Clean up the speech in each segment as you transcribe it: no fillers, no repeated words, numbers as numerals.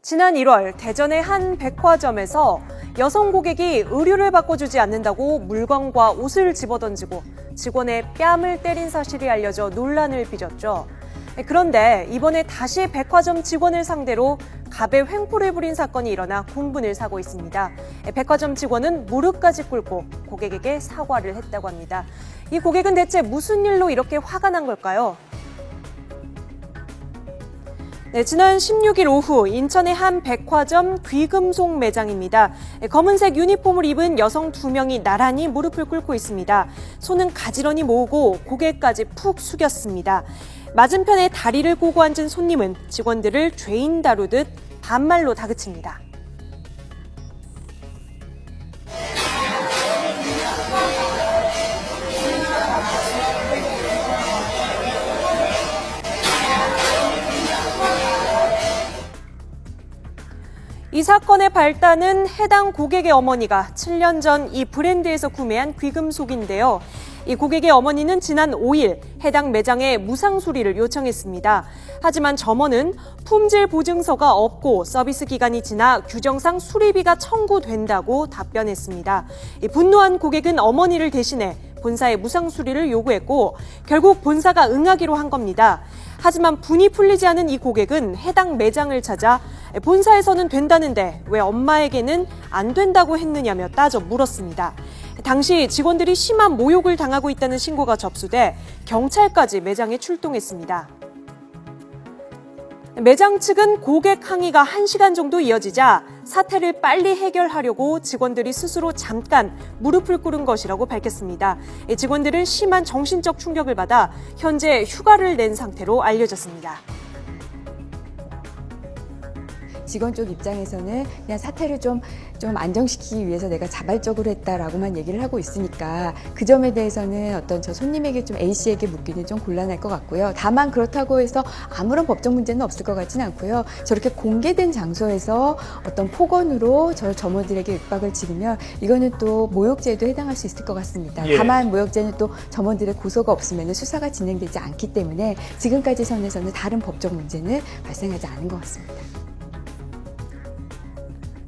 지난 1월 대전의 한 백화점에서 여성 고객이 의류를 바꿔주지 않는다고 물건과 옷을 집어던지고 직원의 뺨을 때린 사실이 알려져 논란을 빚었죠. 그런데 이번에 다시 백화점 직원을 상대로 갑의 횡포를 부린 사건이 일어나 공분을 사고 있습니다. 백화점 직원은 무릎까지 꿇고 고객에게 사과를 했다고 합니다. 이 고객은 대체 무슨 일로 이렇게 화가 난 걸까요? 지난 16일 오후 인천의 한 백화점 귀금속 매장입니다. 검은색 유니폼을 입은 여성 2명이 나란히 무릎을 꿇고 있습니다. 손은 가지런히 모으고 고개까지 푹 숙였습니다. 맞은편에 다리를 꼬고 앉은 손님은 직원들을 죄인 다루듯 반말로 다그칩니다. 이 사건의 발단은 해당 고객의 어머니가 7년 전 이 브랜드에서 구매한 귀금속인데요. 이 고객의 어머니는 지난 5일 해당 매장에 무상 수리를 요청했습니다. 하지만 점원은 품질 보증서가 없고 서비스 기간이 지나 규정상 수리비가 청구된다고 답변했습니다. 분노한 고객은 어머니를 대신해 본사에 무상 수리를 요구했고 결국 본사가 응하기로 한 겁니다. 하지만 분이 풀리지 않은 이 고객은 해당 매장을 찾아 본사에서는 된다는데 왜 엄마에게는 안 된다고 했느냐며 따져 물었습니다. 당시 직원들이 심한 모욕을 당하고 있다는 신고가 접수돼 경찰까지 매장에 출동했습니다. 매장 측은 고객 항의가 1시간 정도 이어지자 사태를 빨리 해결하려고 직원들이 스스로 잠깐 무릎을 꿇은 것이라고 밝혔습니다. 직원들은 심한 정신적 충격을 받아 현재 휴가를 낸 상태로 알려졌습니다. 직원 쪽 입장에서는 그냥 사태를 좀 안정시키기 위해서 내가 자발적으로 했다라고만 얘기를 하고 있으니까 그 점에 대해서는 어떤 저 손님에게 좀 A씨에게 묻기는 좀 곤란할 것 같고요. 다만 그렇다고 해서 아무런 법적 문제는 없을 것 같지는 않고요. 저렇게 공개된 장소에서 어떤 폭언으로 저 점원들에게 윽박을 지르면 이거는 또 모욕죄에도 해당할 수 있을 것 같습니다. 예. 다만 모욕죄는 또 점원들의 고소가 없으면 수사가 진행되지 않기 때문에 지금까지 선에서는 다른 법적 문제는 발생하지 않은 것 같습니다.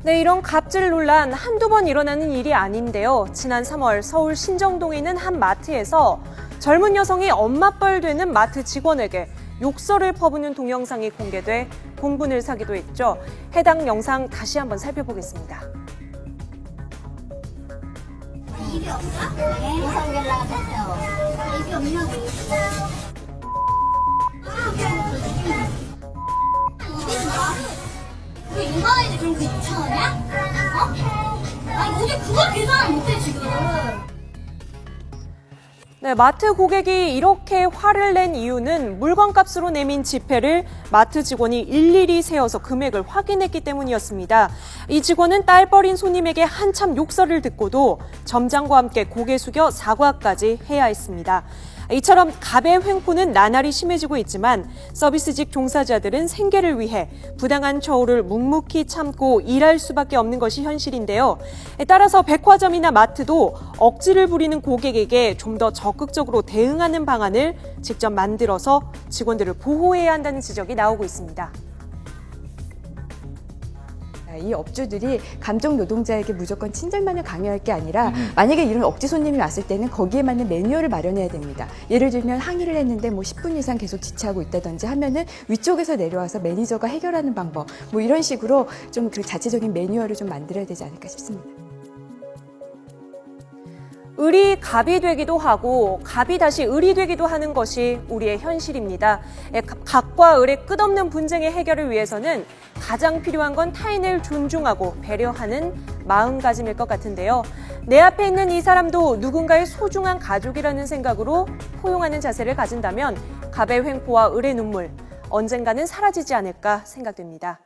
네, 이런 갑질 논란 한두 번 일어나는 일이 아닌데요. 지난 3월 서울 신정동에 있는 한 마트에서 젊은 여성이 엄마뻘 되는 마트 직원에게 욕설을 퍼부는 동영상이 공개돼 공분을 사기도 했죠. 해당 영상 다시 한번 살펴보겠습니다. 입이 없나? 네, 영상 연락했어요. 입이 없냐고. 그 인간애들 그런 거 이상하냐? 어? 아니 어제 그걸 계산을 못해 지금. 네, 마트 고객이 이렇게 화를 낸 이유는 물건값으로 내민 지폐를 마트 직원이 일일이 세어서 금액을 확인했기 때문이었습니다. 이 직원은 딸버린 손님에게 한참 욕설을 듣고도 점장과 함께 고개 숙여 사과까지 해야 했습니다. 이처럼 갑의 횡포는 나날이 심해지고 있지만 서비스직 종사자들은 생계를 위해 부당한 처우를 묵묵히 참고 일할 수밖에 없는 것이 현실인데요. 따라서 백화점이나 마트도 억지를 부리는 고객에게 좀 더 적극적으로 대응하는 방안을 직접 만들어서 직원들을 보호해야 한다는 지적이 나오고 있습니다. 이 업주들이 감정 노동자에게 무조건 친절만을 강요할 게 아니라 만약에 이런 억지 손님이 왔을 때는 거기에 맞는 매뉴얼을 마련해야 됩니다. 예를 들면 항의를 했는데 10분 이상 계속 지체하고 있다든지 하면은 위쪽에서 내려와서 매니저가 해결하는 방법 이런 식으로 좀 그 자체적인 매뉴얼을 좀 만들어야 되지 않을까 싶습니다. 을이 갑이 되기도 하고 갑이 다시 을이 되기도 하는 것이 우리의 현실입니다. 갑과 을의 끝없는 분쟁의 해결을 위해서는 가장 필요한 건 타인을 존중하고 배려하는 마음가짐일 것 같은데요. 내 앞에 있는 이 사람도 누군가의 소중한 가족이라는 생각으로 포용하는 자세를 가진다면 갑의 횡포와 을의 눈물 언젠가는 사라지지 않을까 생각됩니다.